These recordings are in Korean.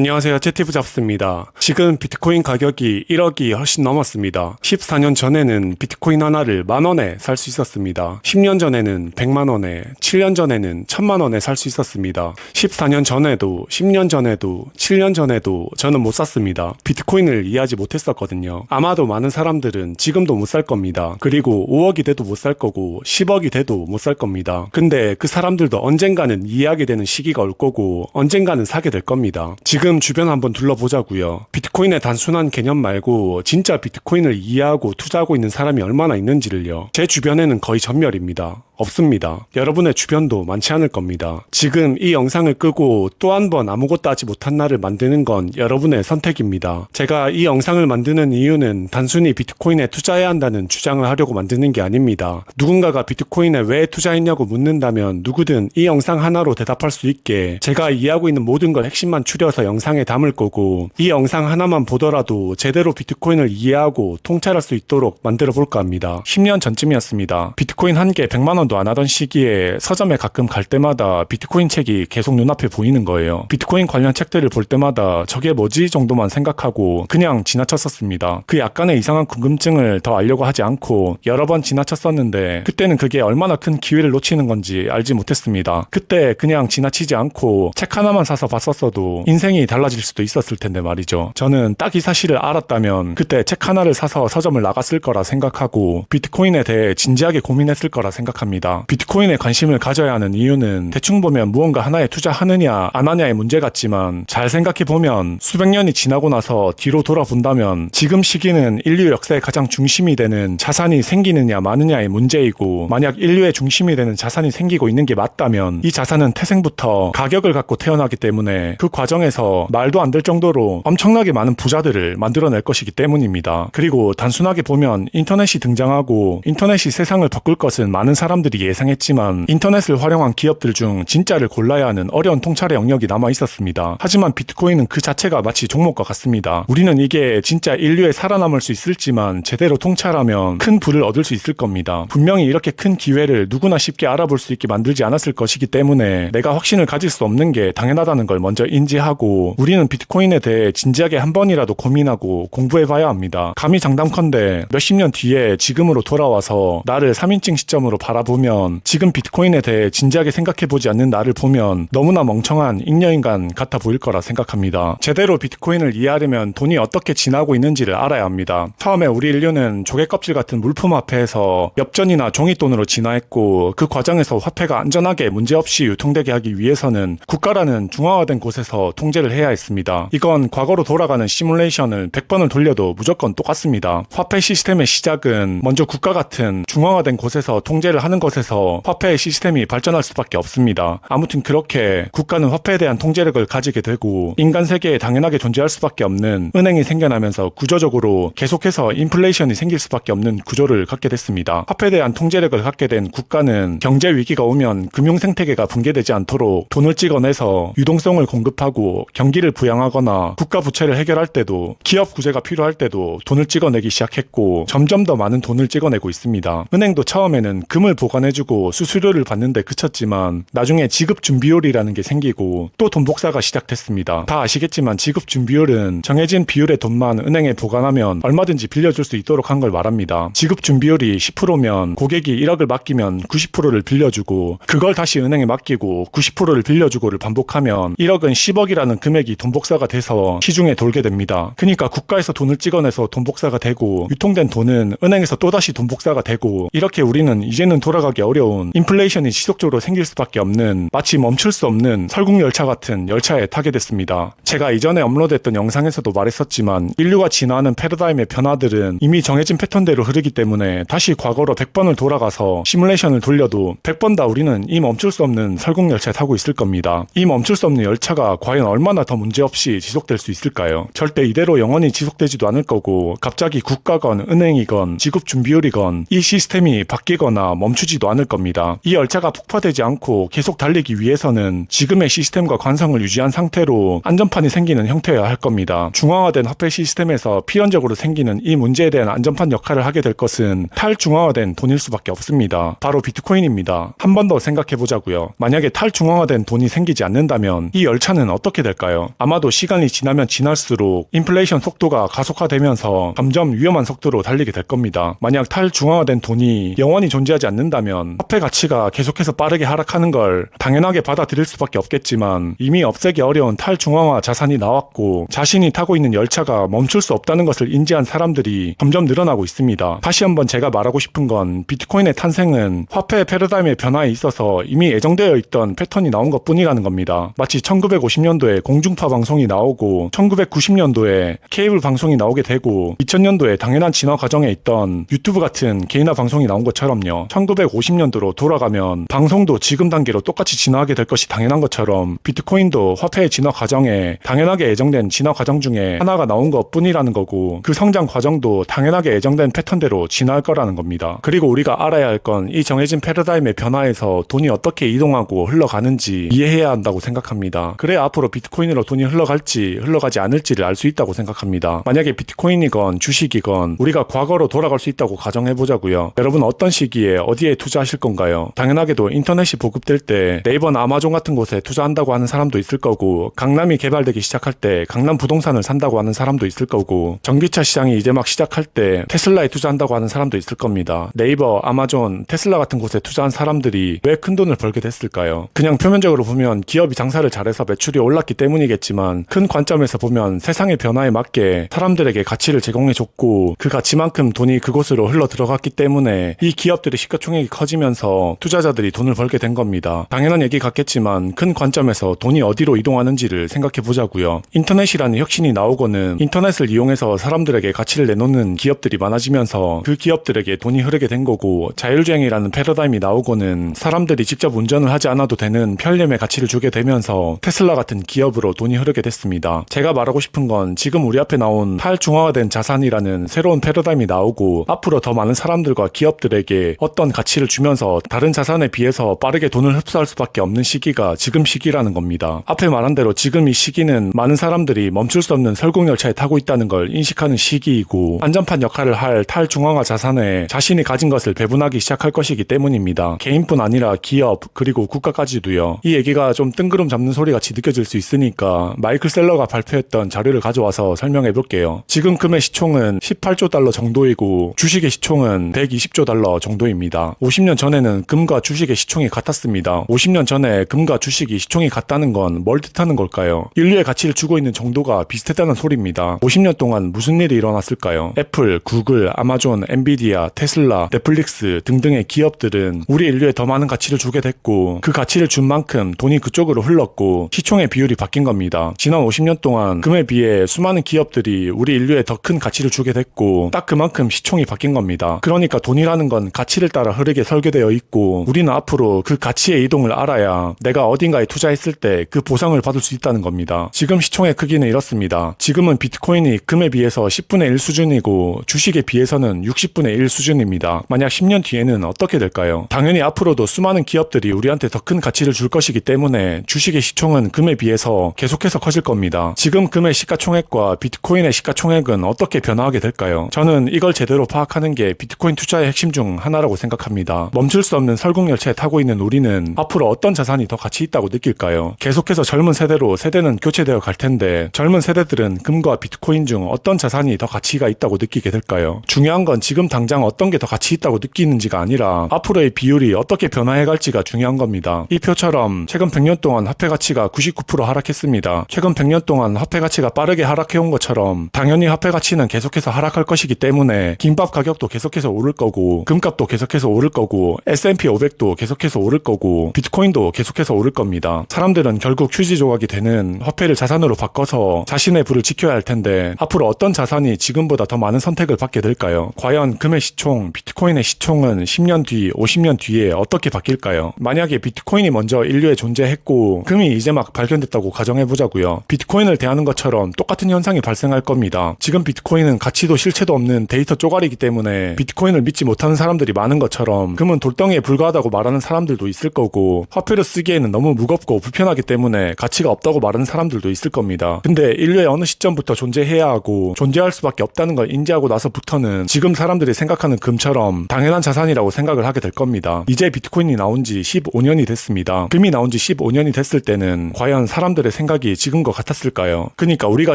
안녕하세요. 채티브 잡스입니다. 지금 비트코인 가격이 1억이 훨씬 넘었습니다. 14년 전에는 비트코인 하나를 만원에 살 수 있었습니다. 10년 전에는 100만원에, 7년 전에는 1000만원에 살 수 있었습니다. 14년 전에도, 10년 전에도, 7년 전에도 저는 못 샀습니다. 비트코인을 이해하지 못했었거든요. 아마도 많은 사람들은 지금도 못 살 겁니다. 그리고 5억이 돼도 못 살 거고 10억이 돼도 못 살 겁니다. 근데 그 사람들도 언젠가는 이해하게 되는 시기가 올 거고 언젠가는 사게 될 겁니다. 지금 주변 한번 둘러보자고요. 비트코인의 단순한 개념 말고 진짜 비트코인을 이해하고 투자하고 있는 사람이 얼마나 있는지를요. 제 주변에는 거의 전멸입니다. 없습니다. 여러분의 주변도 많지 않을 겁니다. 지금 이 영상을 끄고 또 한 번 아무것도 하지 못한 날을 만드는 건 여러분의 선택입니다. 제가 이 영상을 만드는 이유는 단순히 비트코인에 투자해야 한다는 주장을 하려고 만드는 게 아닙니다. 누군가가 비트코인에 왜 투자했냐고 묻는다면 누구든 이 영상 하나로 대답할 수 있게 제가 이해하고 있는 모든 걸 핵심만 추려서 영상에 담을 거고 이 영상 하나만 보더라도 제대로 비트코인을 이해하고 통찰할 수 있도록 만들어 볼까 합니다. 10년 전쯤이었습니다. 비트코인 한 개 100만 원 도 안 하던 시기에 서점에 가끔 갈 때마다 비트코인 책이 계속 눈앞에 보이는 거예요. 비트코인 관련 책들을 볼 때마다 저게 뭐지 정도만 생각하고 그냥 지나쳤었습니다. 그 약간의 이상한 궁금증을 더 알려고 하지 않고 여러 번 지나쳤었는데 그때는 그게 얼마나 큰 기회를 놓치는 건지 알지 못했습니다. 그때 그냥 지나치지 않고 책 하나만 사서 봤었어도 인생이 달라질 수도 있었을 텐데 말이죠. 저는 딱 이 사실을 알았다면 그때 책 하나를 사서 서점을 나갔을 거라 생각하고 비트코인에 대해 진지하게 고민했을 거라 생각합니다. 비트코인에 관심을 가져야 하는 이유는 대충 보면 무언가 하나에 투자하느냐 안 하냐의 문제 같지만 잘 생각해보면 수백 년이 지나고 나서 뒤로 돌아본다면 지금 시기는 인류 역사의 가장 중심이 되는 자산이 생기느냐 마느냐의 문제이고 만약 인류의 중심이 되는 자산이 생기고 있는 게 맞다면 이 자산은 태생부터 가격을 갖고 태어나기 때문에 그 과정에서 말도 안 될 정도로 엄청나게 많은 부자들을 만들어낼 것이기 때문입니다. 그리고 단순하게 보면 인터넷이 등장하고 인터넷이 세상을 바꿀 것은 많은 사람들이 예상했지만 인터넷을 활용한 기업들 중 진짜를 골라야 하는 어려운 통찰의 영역이 남아 있었습니다. 하지만 비트코인은 그 자체가 마치 종목과 같습니다. 우리는 이게 진짜 인류에 살아남을 수 있을지만 제대로 통찰하면 큰 부를 얻을 수 있을 겁니다. 분명히 이렇게 큰 기회를 누구나 쉽게 알아볼 수 있게 만들지 않았을 것이기 때문에 내가 확신을 가질 수 없는 게 당연하다는 걸 먼저 인지하고 우리는 비트코인에 대해 진지하게 한 번이라도 고민하고 공부해봐야 합니다. 감히 장담컨대 몇십 년 뒤에 지금으로 돌아와서 나를 3인칭 시점으로 바라보면 지금 비트코인에 대해 진지하게 생각해보지 않는 나를 보면 너무나 멍청한 잉여인간 같아 보일 거라 생각합니다. 제대로 비트코인을 이해하려면 돈이 어떻게 지나고 있는지를 알아야 합니다. 처음에 우리 인류는 조개껍질 같은 물품 화폐에서 엽전이나 종이돈으로 진화했고 그 과정에서 화폐가 안전하게 문제없이 유통되게 하기 위해서는 국가라는 중앙화된 곳에서 통제를 해야 했습니다. 이건 과거로 돌아가는 시뮬레이션을 100번을 돌려도 무조건 똑같습니다. 화폐 시스템의 시작은 먼저 국가 같은 중앙화된 곳에서 통제를 하는 것에서 화폐의 시스템이 발전할 수밖에 없습니다. 아무튼 그렇게 국가는 화폐에 대한 통제력을 가지게 되고 인간 세계에 당연하게 존재할 수밖에 없는 은행이 생겨나면서 구조적으로 계속해서 인플레이션이 생길 수밖에 없는 구조를 갖게 됐습니다. 화폐에 대한 통제력을 갖게 된 국가는 경제 위기가 오면 금융 생태계가 붕괴되지 않도록 돈을 찍어내서 유동성을 공급하고 경기를 부양하거나 국가 부채를 해결할 때도 기업 구제가 필요할 때도 돈을 찍어내기 시작했고 점점 더 많은 돈을 찍어내고 있습니다. 은행도 처음에는 금을 보관해주고 수수료를 받는데 그쳤지만 나중에 지급준비율이라는 게 생기고 또 돈 복사가 시작됐습니다. 다 아시겠지만 지급준비율은 정해진 비율의 돈만 은행에 보관하면 얼마든지 빌려줄 수 있도록 한 걸 말합니다. 지급준비율이 10%면 고객이 1억을 맡기면 90%를 빌려주고 그걸 다시 은행에 맡기고 90%를 빌려주고를 반복하면 1억은 10억이라는 금액이 돈 복사가 돼서 시중에 돌게 됩니다. 그러니까 국가에서 돈을 찍어내서 돈 복사가 되고 유통된 돈은 은행에서 또다시 돈 복사가 되고 이렇게 우리는 이제는 돌아가기 어려운 인플레이션이 지속적으로 생길 수밖에 없는 마치 멈출 수 없는 설국열차 같은 열차에 타게 됐습니다. 제가 이전에 업로드했던 영상에서도 말했었지만 인류가 진화하는 패러다임의 변화들은 이미 정해진 패턴대로 흐르기 때문에 다시 과거로 100번을 돌아가서 시뮬레이션을 돌려도 100번 다 우리는 이 멈출 수 없는 설국열차에 타고 있을 겁니다. 이 멈출 수 없는 열차가 과연 얼마나 더 문제없이 지속될 수 있을까요? 절대 이대로 영원히 지속되지도 않을 거고 갑자기 국가건 은행이건 지급준비율이건 이 시스템이 바뀌거나 멈추지 멈추지도 않을 겁니다. 이 열차가 폭파되지 않고 계속 달리기 위해서는 지금의 시스템과 관성을 유지한 상태로 안전판이 생기는 형태여야 할 겁니다. 중앙화된 화폐 시스템에서 필연적으로 생기는 이 문제에 대한 안전판 역할을 하게 될 것은 탈중앙화된 돈일 수밖에 없습니다. 바로 비트코인입니다. 한 번 더 생각해보자고요. 만약에 탈중앙화된 돈이 생기지 않는다면 이 열차는 어떻게 될까요? 아마도 시간이 지나면 지날수록 인플레이션 속도가 가속화되면서 점점 위험한 속도로 달리게 될 겁니다. 만약 탈중앙화된 돈이 영원히 존재하지 않는다면 화폐 가치가 계속해서 빠르게 하락하는 걸 당연하게 받아들일 수밖에 없겠지만 이미 없애기 어려운 탈중앙화 자산이 나왔고 자신이 타고 있는 열차가 멈출 수 없다는 것을 인지한 사람들이 점점 늘어나고 있습니다. 다시 한번 제가 말하고 싶은 건 비트코인의 탄생은 화폐 패러다임의 변화에 있어서 이미 예정되어 있던 패턴이 나온 것뿐이라는 겁니다. 마치 1950년도에 공중파 방송이 나오고 1990년도에 케이블 방송이 나오게 되고 2000년도에 당연한 진화 과정에 있던 유튜브 같은 개인화 방송이 나온 것처럼요. 1950년도로 돌아가면 방송도 지금 단계로 똑같이 진화하게 될 것이 당연한 것처럼 비트코인도 화폐의 진화 과정에 당연하게 예정된 진화 과정 중에 하나가 나온 것뿐이라는 거고 그 성장 과정도 당연하게 예정된 패턴대로 진화할 거라는 겁니다. 그리고 우리가 알아야 할 건 이 정해진 패러다임의 변화에서 돈이 어떻게 이동하고 흘러가는지 이해해야 한다고 생각합니다. 그래야 앞으로 비트코인으로 돈이 흘러갈지 흘러가지 않을지를 알 수 있다고 생각합니다. 만약에 비트코인이건 주식이건 우리가 과거로 돌아갈 수 있다고 가정해보자고요. 여러분 어떤 시기에 어디에 투자하실 건가요? 당연하게도 인터넷이 보급될 때 네이버나 아마존 같은 곳에 투자한다고 하는 사람도 있을 거고 강남이 개발되기 시작할 때 강남 부동산을 산다고 하는 사람도 있을 거고 전기차 시장이 이제 막 시작할 때 테슬라에 투자한다고 하는 사람도 있을 겁니다. 네이버, 아마존, 테슬라 같은 곳에 투자한 사람들이 왜 큰 돈을 벌게 됐을까요? 그냥 표면적으로 보면 기업이 장사를 잘해서 매출이 올랐기 때문이겠지만 큰 관점에서 보면 세상의 변화에 맞게 사람들에게 가치를 제공해줬고 그 가치만큼 돈이 그곳으로 흘러 들어갔기 때문에 이 기업들의 시가총액이 커지면서 투자자들이 돈을 벌게 된 겁니다. 당연한 얘기 같겠지만 큰 관점에서 돈이 어디로 이동하는지를 생각해 보자고요. 인터넷이라는 혁신이 나오고는 인터넷을 이용해서 사람들에게 가치를 내놓는 기업들이 많아지면서 그 기업들에게 돈이 흐르게 된 거고 자율주행이라는 패러다임이 나오고는 사람들이 직접 운전을 하지 않아도 되는 편리함의 가치를 주게 되면서 테슬라 같은 기업으로 돈이 흐르게 됐습니다. 제가 말하고 싶은 건 지금 우리 앞에 나온 탈중앙화된 자산이라는 새로운 패러다임이 나오고 앞으로 더 많은 사람들과 기업들에게 어떤 가치를 주면서 다른 자산에 비해서 빠르게 돈을 흡수할 수밖에 없는 시기가 지금 시기라는 겁니다. 앞에 말한 대로 지금 이 시기는 많은 사람들이 멈출 수 없는 설국열차에 타고 있다는 걸 인식하는 시기이고 안전판 역할을 할 탈중앙화 자산에 자신이 가진 것을 배분하기 시작할 것이기 때문입니다. 개인뿐 아니라 기업 그리고 국가까지도요. 이 얘기가 좀 뜬구름 잡는 소리 같이 느껴질 수 있으니까 마이클 셀러가 발표했던 자료를 가져와서 설명해 볼게요. 지금 금의 시총은 18조 달러 정도이고 주식의 시총은 120조 달러 정도입니다. 50년 전에는 금과 주식의 시총이 같았습니다. 50년 전에 금과 주식이 시총이 같다는 건 뭘 뜻하는 걸까요? 인류의 가치를 주고 있는 정도가 비슷했다는 소리입니다. 50년 동안 무슨 일이 일어났을까요? 애플, 구글, 아마존, 엔비디아, 테슬라, 넷플릭스 등등의 기업들은 우리 인류에 더 많은 가치를 주게 됐고 그 가치를 준 만큼 돈이 그쪽으로 흘렀고 시총의 비율이 바뀐 겁니다. 지난 50년 동안 금에 비해 수많은 기업들이 우리 인류에 더 큰 가치를 주게 됐고 딱 그만큼 시총이 바뀐 겁니다. 그러니까 돈이라는 건 가치를 따라 흐르게 설계되어 있고 우리는 앞으로 그 가치의 이동을 알아야 내가 어딘가에 투자했을 때 그 보상을 받을 수 있다는 겁니다. 지금 시총의 크기는 이렇습니다. 지금은 비트코인이 금에 비해서 10분의 1 수준이고 주식에 비해서는 60분의 1 수준입니다. 만약 10년 뒤에는 어떻게 될까요? 당연히 앞으로도 수많은 기업들이 우리한테 더 큰 가치를 줄 것이기 때문에 주식의 시총은 금에 비해서 계속해서 커질 겁니다. 지금 금의 시가총액과 비트코인의 시가총액은 어떻게 변화하게 될까요? 저는 이걸 제대로 파악하는 게 비트코인 투자의 핵심 중 하나라고 생각합니다. 멈출 수 없는 설국열차에 타고 있는 우리는 앞으로 어떤 자산이 더 가치 있다고 느낄까요? 계속해서 젊은 세대로 세대는 교체되어 갈 텐데 젊은 세대들은 금과 비트코인 중 어떤 자산이 더 가치가 있다고 느끼게 될까요? 중요한 건 지금 당장 어떤 게 더 가치 있다고 느끼는지가 아니라 앞으로의 비율이 어떻게 변화해 갈지가 중요한 겁니다. 이 표처럼 최근 100년 동안 화폐 가치가 99% 하락했습니다. 최근 100년 동안 화폐 가치가 빠르게 하락해온 것처럼 당연히 화폐 가치는 계속해서 하락할 것이기 때문에 김밥 가격도 계속해서 오를 거고 금값도 계속해서 오를 거고 S&P 500도 계속해서 오를 거고 비트코인도 계속해서 오를 겁니다. 사람들은 결국 휴지 조각이 되는 화폐를 자산으로 바꿔서 자신의 부를 지켜야 할 텐데 앞으로 어떤 자산이 지금보다 더 많은 선택을 받게 될까요? 과연 금의 시총, 비트코인의 시총은 10년 뒤, 50년 뒤에 어떻게 바뀔까요? 만약에 비트코인이 먼저 인류에 존재했고 금이 이제 막 발견됐다고 가정해보자고요. 비트코인을 대하는 것처럼 똑같은 현상이 발생할 겁니다. 지금 비트코인은 가치도 실체도 없는 데이터 쪼가리이기 때문에 비트코인을 믿지 못하는 사람들이 많은 것처럼 것처럼 금은 돌덩이에 불과하다고 말하는 사람들도 있을 거고, 화폐로 쓰기에는 너무 무겁고 불편하기 때문에 가치가 없다고 말하는 사람들도 있을 겁니다. 근데 인류의 어느 시점부터 존재해야 하고 존재할 수밖에 없다는 걸 인지하고 나서부터는 지금 사람들이 생각하는 금처럼 당연한 자산이라고 생각을 하게 될 겁니다. 이제 비트코인이 나온 지 15년이 됐습니다. 금이 나온 지 15년이 됐을 때는 과연 사람들의 생각이 지금과 같았을까요? 그러니까 우리가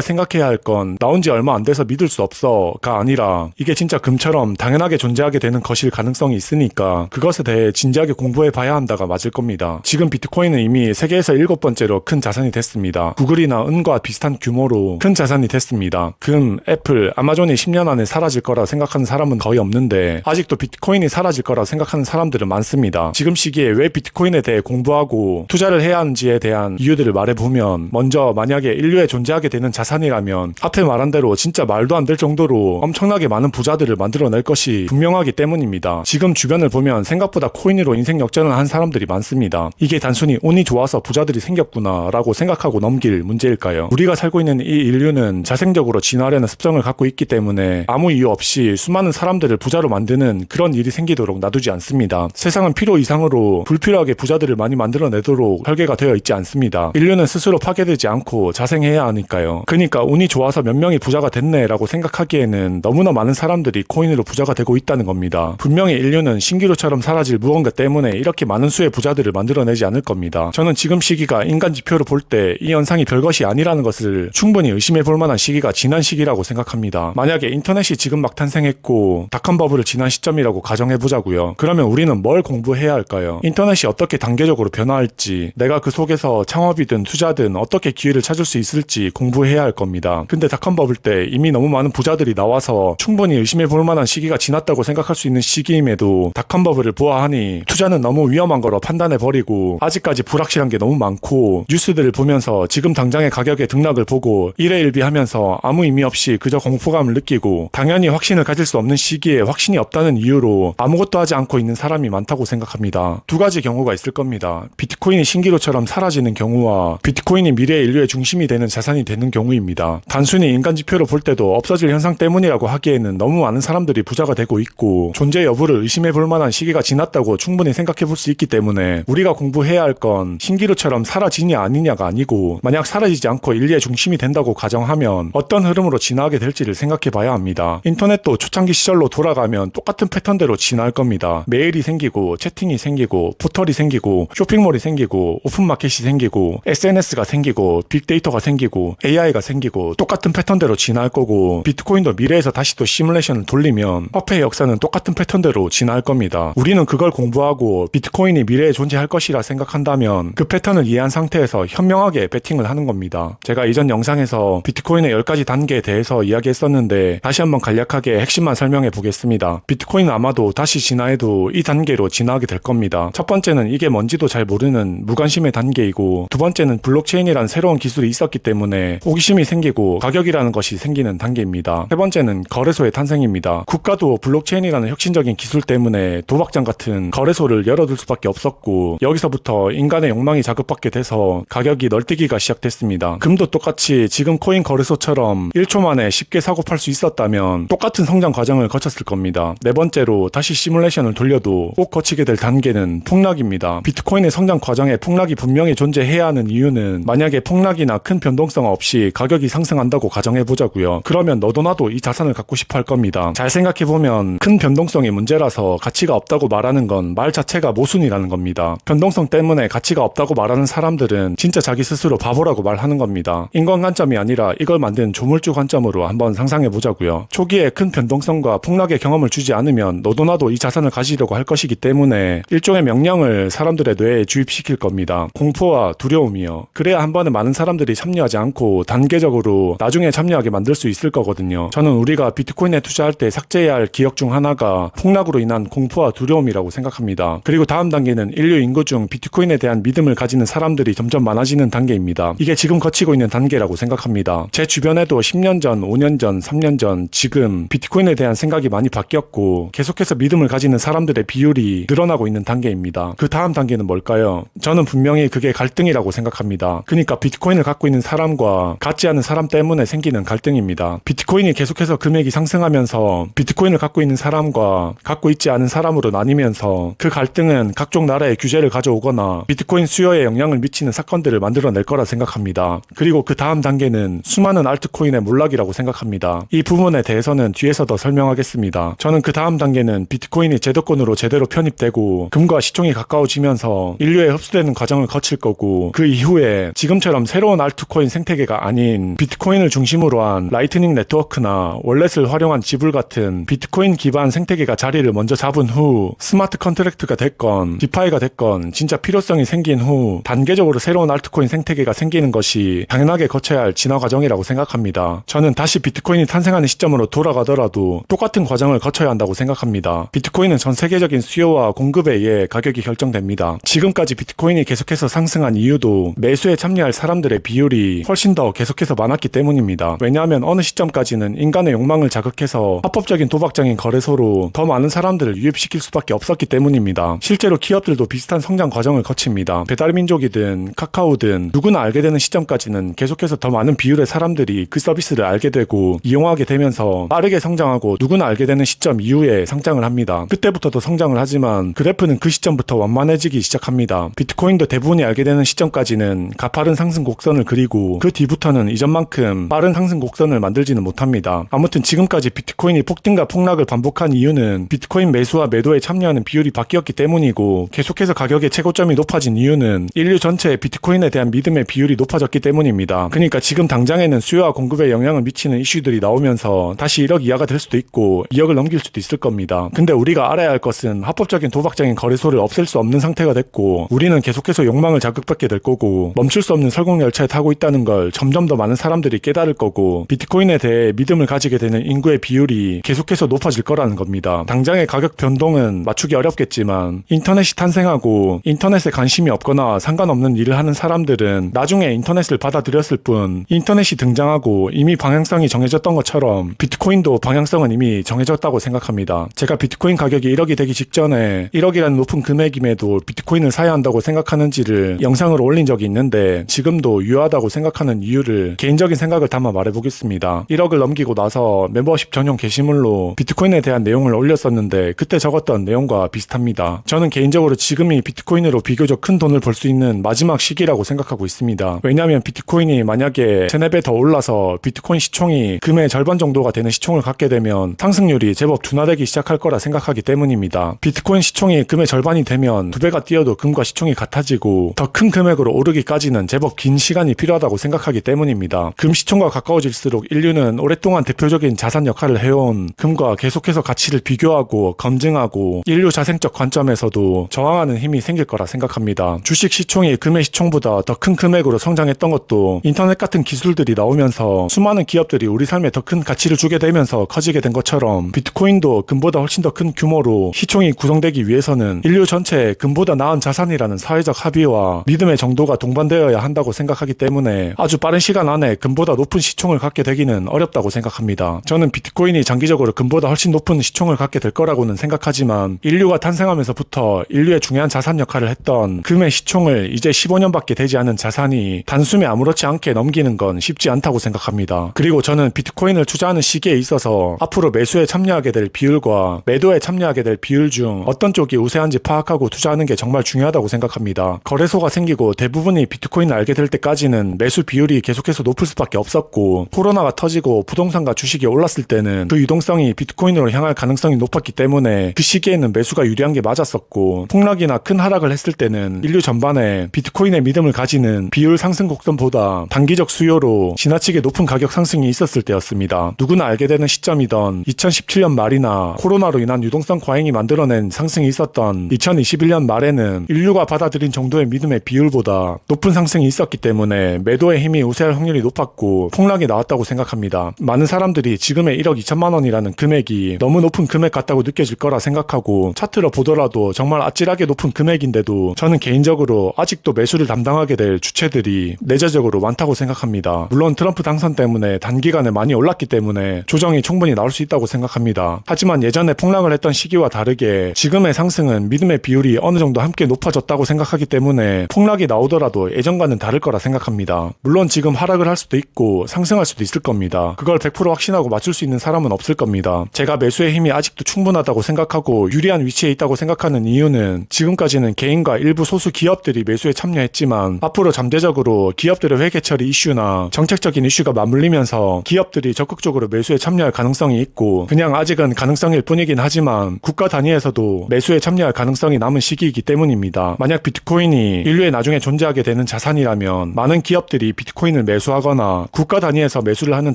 생각해야 할 건 나온 지 얼마 안 돼서 믿을 수 없어가 아니라 이게 진짜 금처럼 당연하게 존재하게 되는 것일 가능성이 있으니까 그것에 대해 진지하게 공부해 봐야 한다가 맞을 겁니다. 지금 비트코인은 이미 세계에서 7번째로 큰 자산이 됐습니다. 구글이나 은과 비슷한 규모로 큰 자산이 됐습니다. 금, 애플, 아마존이 10년 안에 사라질 거라 생각하는 사람은 거의 없는데 아직도 비트코인이 사라질 거라 생각하는 사람들은 많습니다. 지금 시기에 왜 비트코인에 대해 공부하고 투자를 해야 하는지에 대한 이유들을 말해보면, 먼저 만약에 인류에 존재하게 되는 자산이라면 앞에 말한 대로 진짜 말도 안 될 정도로 엄청나게 많은 부자들을 만들어낼 것이 분명하기 때문입니다. 지금 주변을 보면 생각보다 코인으로 인생 역전을 한 사람들이 많습니다. 이게 단순히 운이 좋아서 부자들이 생겼구나 라고 생각하고 넘길 문제일까요? 우리가 살고 있는 이 인류는 자생적으로 진화하려는 습성을 갖고 있기 때문에 아무 이유 없이 수많은 사람들을 부자로 만드는 그런 일이 생기도록 놔두지 않습니다. 세상은 필요 이상으로 불필요하게 부자들을 많이 만들어내도록 설계가 되어 있지 않습니다. 인류는 스스로 파괴되지 않고 자생해야 하니까요. 그러니까 운이 좋아서 몇 명이 부자가 됐네 라고 생각하기에는 너무나 많은 사람들이 코인으로 부자가 되고 있다는 겁니다. 분명히 인류는 신기루처럼 사라질 무언가 때문에 이렇게 많은 수의 부자들을 만들어내지 않을 겁니다. 저는 지금 시기가 인간 지표로 볼 때 이 현상이 별것이 아니라는 것을 충분히 의심해 볼 만한 시기가 지난 시기라고 생각합니다. 만약에 인터넷이 지금 막 탄생했고 닷컴 버블을 지난 시점이라고 가정해 보자고요. 그러면 우리는 뭘 공부해야 할까요? 인터넷이 어떻게 단계적으로 변화할지, 내가 그 속에서 창업이든 투자든 어떻게 기회를 찾을 수 있을지 공부해야 할 겁니다. 근데 닷컴 버블 때 이미 너무 많은 부자들이 나와서 충분히 의심해 볼 만한 시기가 지났다고 생각할 수 있는 시기임에도 닷컴 버블을 보아하니 투자는 너무 위험한 거로 판단해 버리고 아직까지 불확실한 게 너무 많고, 뉴스들을 보면서 지금 당장의 가격의 등락을 보고 일회일비하면서 아무 의미 없이 그저 공포감을 느끼고, 당연히 확신을 가질 수 없는 시기에 확신이 없다는 이유로 아무것도 하지 않고 있는 사람이 많다고 생각합니다. 두 가지 경우가 있을 겁니다. 비트코인이 신기루처럼 사라지는 경우와 비트코인이 미래 인류의 중심이 되는 자산이 되는 경우입니다. 단순히 인간 지표로 볼 때도 없어질 현상 때문이라고 하기에는 너무 많은 사람들이 부자가 되고 있고 존재 여부를 의심해 볼 만한 시기가 지났다고 충분히 생각해 볼 수 있기 때문에, 우리가 공부해야 할 건 신기루처럼 사라지냐 아니냐가 아니고, 만약 사라지지 않고 인류의 중심이 된다고 가정하면 어떤 흐름으로 진화하게 될지를 생각해 봐야 합니다. 인터넷도 초창기 시절로 돌아가면 똑같은 패턴대로 진화할 겁니다. 메일이 생기고 채팅이 생기고 포털이 생기고 쇼핑몰이 생기고 오픈마켓이 생기고 SNS가 생기고 빅데이터가 생기고 AI가 생기고 똑같은 패턴대로 진화할 거고, 비트코인도 미래에서 다시 또 시뮬레이션을 돌리면 화폐의 역사는 똑같은 패턴대로 진화할 겁니다. 우리는 그걸 공부하고 비트코인이 미래에 존재할 것이라 생각한다면 그 패턴을 이해한 상태에서 현명하게 베팅을 하는 겁니다. 제가 이전 영상에서 비트코인의 10가지 단계에 대해서 이야기했었는데 다시 한번 간략하게 핵심만 설명해 보겠습니다. 비트코인은 아마도 다시 진화해도 이 단계로 진화하게 될 겁니다. 첫 번째는 이게 뭔지도 잘 모르는 무관심의 단계이고, 두 번째는 블록체인이라는 새로운 기술이 있었기 때문에 호기심이 생기고 가격이라는 것이 생기는 단계입니다. 세 번째는 거래소의 탄생입니다. 국가도 블록체인이라는 혁신적인 기술 때문에 도박장 같은 거래소를 열어둘 수밖에 없었고, 여기서부터 인간의 욕망이 자극받게 돼서 가격이 널뛰기가 시작됐습니다. 금도 똑같이 지금 코인 거래소처럼 1초 만에 쉽게 사고 팔 수 있었다면 똑같은 성장 과정을 거쳤을 겁니다. 네 번째로 다시 시뮬레이션을 돌려도 꼭 거치게 될 단계는 폭락입니다. 비트코인의 성장 과정에 폭락이 분명히 존재해야 하는 이유는, 만약에 폭락이나 큰 변동성 없이 가격이 상승한다고 가정해보자고요. 그러면 너도 나도 이 자산을 갖고 싶어 할 겁니다. 잘 생각해보면 큰 변동성이 문제라서 가치가 없다고 말하는 건 말 자체가 모순이라는 겁니다. 변동성 때문에 가치가 없다고 말하는 사람들은 진짜 자기 스스로 바보라고 말하는 겁니다. 인권 관점이 아니라 이걸 만든 조물주 관점으로 한번 상상해보자고요. 초기에 큰 변동성과 폭락의 경험을 주지 않으면 너도 나도 이 자산을 가지려고 할 것이기 때문에 일종의 명령을 사람들의 뇌에 주입시킬 겁니다. 공포와 두려움이요. 그래야 한 번에 많은 사람들이 참여하지 않고 단계적으로 나중에 참여하게 만들 수 있을 거거든요. 저는 우리가 비트코인에 투자할 때 삭제해야 할 기억 중 하나가 폭락으로 인한 공포와 두려움이라고 생각합니다. 그리고 다음 단계는 인류 인구 중 비트코인에 대한 믿음을 가지는 사람들이 점점 많아지는 단계입니다. 이게 지금 거치고 있는 단계라고 생각합니다. 제 주변에도 10년 전, 5년 전, 3년 전, 지금 비트코인에 대한 생각이 많이 바뀌었고 계속해서 믿음을 가지는 사람들의 비율이 늘어나고 있는 단계입니다. 그 다음 단계는 뭘까요? 저는 분명히 그게 갈등이라고 생각합니다. 그러니까 비트코인을 갖고 있는 사람과 갖지 않은 사람 때문에 생기는 갈등입니다. 비트코인이 계속해서 금액이 상승하면서 비트코인을 갖고 있는 사람과 갖고 있지 않은 사람으로 나뉘면서 그 갈등은 각종 나라의 규제를 가져오거나 비트코인 수요에 영향을 미치는 사건들을 만들어낼 거라 생각합니다. 그리고 그 다음 단계는 수많은 알트코인의 몰락이라고 생각합니다. 이 부분에 대해서는 뒤에서 더 설명하겠습니다. 저는 그 다음 단계는 비트코인이 제도권으로 제대로 편입되고 금과 시총이 가까워지면서 인류에 흡수되는 과정을 거칠 거고, 그 이후에 지금처럼 새로운 알트코인 생태계가 아닌 비트코인을 중심으로 한 라이트닝 네트워크나 월렛을 활용한 지불 같은 비트코인 기반 생태계가 자리를 먼저 잡은 후 스마트 컨트랙트가 됐건 디파이가 됐건 진짜 필요성이 생긴 후 단계적으로 새로운 알트코인 생태계가 생기는 것이 당연하게 거쳐야 할 진화 과정이라고 생각합니다. 저는 다시 비트코인이 탄생하는 시점으로 돌아가더라도 똑같은 과정을 거쳐야 한다고 생각합니다. 비트코인은 전 세계적인 수요와 공급에 의해 가격이 결정됩니다. 지금까지 비트코인이 계속해서 상승한 이유도 매수에 참여할 사람들의 비율이 훨씬 더 계속해서 많았기 때문입니다. 왜냐하면 어느 시점까지는 인간의 욕망을 자극해서 합법적인 도박적인 거래소로 더 많은 사람들을 유입시킬 수밖에 없었기 때문입니다. 실제로 기업들도 비슷한 성장 과정을 거칩니다. 배달민족이든 카카오든 누구나 알게 되는 시점까지는 계속해서 더 많은 비율의 사람들이 그 서비스를 알게 되고 이용하게 되면서 빠르게 성장하고 누구나 알게 되는 시점 이후에 상장을 합니다. 그때부터도 성장을 하지만 그래프는 그 시점부터 완만해지기 시작합니다. 비트코인도 대부분이 알게 되는 시점까지는 가파른 상승 곡선을 그리고 그 뒤부터는 이전만큼 빠른 상승 곡선을 만들지는 못합니다. 아무튼 지금까지 비트코인이 폭등과 폭락을 반복한 이유는 비트코인 매수와 매도에 참여하는 비율이 바뀌었기 때문이고, 계속해서 가격의 최고점이 높아진 이유는 인류 전체의 비트코인에 대한 믿음의 비율이 높아졌기 때문입니다. 그러니까 지금 당장에는 수요와 공급에 영향을 미치는 이슈들이 나오면서 다시 1억 이하가 될 수도 있고 2억을 넘길 수도 있을 겁니다. 근데 우리가 알아야 할 것은 합법적인 도박적인 거래소를 없앨 수 없는 상태가 됐고, 우리는 계속해서 욕망을 자극받게 될 거고 멈출 수 없는 설국열차에 타고 있다는 걸 점점 더 많은 사람들이 깨달을 거고, 비트코인에 대해 믿음을 가지게 되는 인구의 비율이 계속해서 높아질 거라는 겁니다. 당장의 가격 변동은 맞추기 어렵겠지만 인터넷이 탄생하고 인터넷에 관심이 없거나 상관없는 일을 하는 사람들은 나중에 인터넷을 받아들였을 뿐, 인터넷이 등장하고 이미 방향성이 정해졌던 것처럼 비트코인도 방향성은 이미 정해졌다고 생각합니다. 제가 비트코인 가격이 1억이 되기 직전에 1억이라는 높은 금액임에도 비트코인을 사야 한다고 생각하는지를 영상으로 올린 적이 있는데, 지금도 유효하다고 생각하는 이유를 개인적인 생각을 담아 말해보겠습니다. 1억을 넘기고 나서 멤버십 전용 게시물로 비트코인에 대한 내용을 올렸었는데 그때 적었던 내용과 비슷합니다. 저는 개인적으로 지금이 비트코인으로 비교적 큰 돈을 벌 수 있는 마지막 시기라고 생각하고 있습니다. 왜냐하면 비트코인이 만약에 3-4배 더 올라서 비트코인 시총이 금의 절반 정도가 되는 시총을 갖게 되면 상승률이 제법 둔화되기 시작할 거라 생각하기 때문입니다. 비트코인 시총이 금의 절반이 되면 2배가 뛰어도 금과 시총이 같아지고 더 큰 금액으로 오르기까지는 제법 긴 시간이 필요하다고 생각하기 때문입니다. 금 시총과 가까워질수록 인류는 오랫동안 대표적인 자산 역할을 해온 금과 계속해서 가치를 비교하고 검증하고 인류 자생적 관점에서도 저항하는 힘이 생길 거라 생각합니다. 주식 시총이 금의 시총보다 더 큰 금액으로 성장했던 것도 인터넷 같은 기술들이 나오면서 수많은 기업들이 우리 삶에 더 큰 가치를 주게 되면서 커지게 된 것처럼, 비트코인도 금보다 훨씬 더 큰 규모로 시총이 구성되기 위해서는 인류 전체에 금보다 나은 자산이라는 사회적 합의와 믿음의 정도가 동반되어야 한다고 생각하기 때문에 아주 빠른 시간 안에 금보다 높은 시총을 갖게 되기는 어렵다고 생각합니다. 저는 비트코인이 장기적으로 금보다 훨씬 높은 시총을 갖게 될 거라고는 생각하지만, 인류가 탄생하면서부터 인류의 중요한 자산 역할을 했던 금의 시총을 이제 15년밖에 되지 않은 자산이 단숨에 아무렇지 않게 넘기는 건 쉽지 않다고 생각합니다. 그리고 저는 비트코인을 투자하는 시기에 있어서 앞으로 매수에 참여하게 될 비율과 매도에 참여하게 될 비율 중 어떤 쪽이 우세한지 파악하고 투자하는 게 정말 중요하다고 생각합니다. 거래소가 생기고 대부분이 비트코인을 알게 될 때까지는 매수 비율이 계속해서 높을 수밖에 없었고, 코로나가 터지고 부동산과 주식이 올랐을 때는 그 유동성이 비트코인으로 향할 가능성이 높았기 때문에 그 시기에는 매수가 유리한 게 맞았었고, 폭락이나 큰 하락을 했을 때는 인류 전반에 비트코인의 믿음을 가지는 비율 상승 곡선보다 단기적 수요로 지나치게 높은 가격 상승이 있었을 때였습니다. 누구나 알게 되는 시점이던 2017년 말이나 코로나로 인한 유동성 과잉이 만들어낸 상승이 있었던 2021년 말에는 인류가 받아들인 정도의 믿음의 비율보다 높은 상승이 있었기 때문에 매도의 힘이 우세할 확률이 높았고 폭락이 나왔다고 생각합니다. 많은 사람들이 지금의 1억 2천만 원이라는 금액이 너무 높은 금액 같다고 느껴질 거라 생각하고 차트로 보더라도 정말 아찔하게 높은 금액인데도, 저는 개인적으로 아직도 매수를 담당하게 될 주체들이 내재적으로 많다고 생각합니다. 물론 트럼프 당선 때문에 단기간에 많이 올랐기 때문에 조정이 충분히 나올 수 있다고 생각합니다. 하지만 예전에 폭락을 했던 시기와 다르게 지금의 상승은 믿음의 비율이 어느 정도 함께 높아졌다고 생각하기 때문에 폭락이 나오더라도 예전과는 다를 거라 생각합니다. 물론 지금 하락을 할 수도 있고 상승할 수도 있을 겁니다. 그걸 100% 확신하고 맞출 수 있는 사람은 없을 겁니다. 제가 매수의 힘이 아직도 충분하다고 생각하고 유리한 위치에 있다고 생각하는 이유는 지금까지는 개인과 일부 소수 기업들이 매수에 참여했지만 앞으로 잠재적으로 기업들의 회계 처리 이슈나 정책적인 이슈가 맞물리면서 기업들이 적극적으로 매수에 참여할 가능성이 있고 그냥 아직은 가능성일 뿐이긴 하지만 국가 단위에서도 매수에 참여할 가능성이 남은 시기이기 때문입니다. 만약 비트코인이 인류에 나중에 존재하게 되는 자산이라면 많은 기업들이 비트코인을 매수하거나 국가 단위에서 매수를 하는